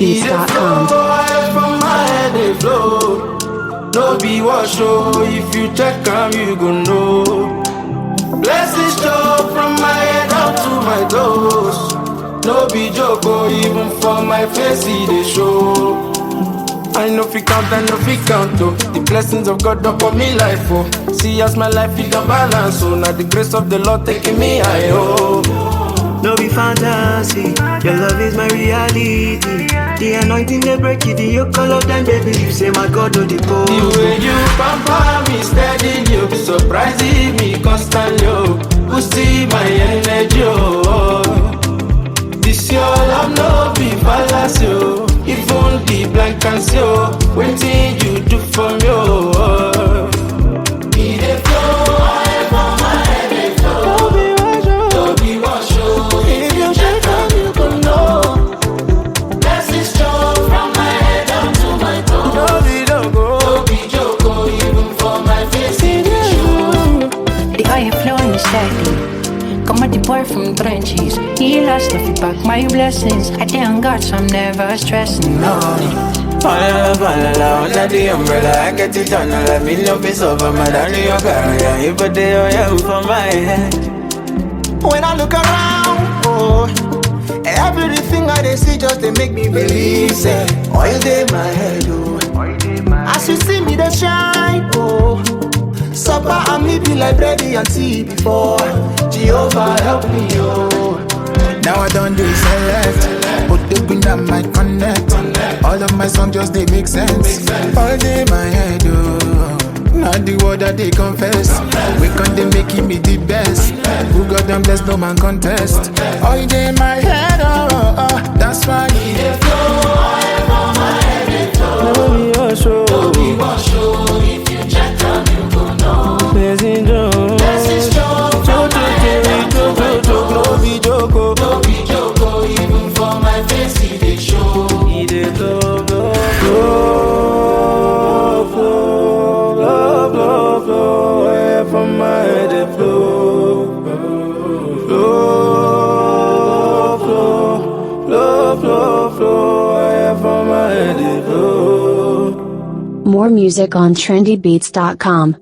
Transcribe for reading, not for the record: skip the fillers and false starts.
trendybeats.com. From my head they flow. No be wash show. If you check them, you gon' know. Blessings show from my head up to my toes. No be joke, even for my face they show. I know fi count, I know fi count, oh. The blessings of God upon me life, oh. See as my life is a balance, oh. Now the grace of the Lord taking me high, oh. No be fantasy, your love is my reality. The anointing they break it, the yoke all of them, baby. You say my God do the pole. The way you pamper me steady, you be surprising me constantly, oh. Boosting my energy, oh. This your love no be fallacy, oh. Even the blank can see, oh. Waiting you do for me, oh. It dey flow, I for my head dey flow. No be wash, oh. If you check out, you gon' know. Blessings show from my head down to my toes. No be joke, even for my face it dey show. The oil flowing steady. Come at the boy from trenches. He lost if you back my blessings. I thank God, so I'm never stressing. No. Fall under the umbrella, I get it done. Let me know it's over, my darling, your girl. Yeah, you put the oil for my head. When I look around, oh, everything I they see just they make me believe. Say, oil day my head, oh. As you see me, they shine, oh. Supper and me be like bready and tea before. Jehovah help me, oh. Now I don't do select, but the pin that might connect. All of my songs just they make sense. All day my head, oh. Not the word that they confess. We can't they making me the best. Who got them blessed, no man contest. All day my head, oh, oh, oh. That's why It dey flow, oil for my head dey flow. No be wash, oh. If you check them, you gon' know. Blessings show from my head down to my toes. No be joke, even for my face it dey show. It dey flow, oil from my head dey flow. Flow, oil from my head dey flow. More music on trendybeats.com.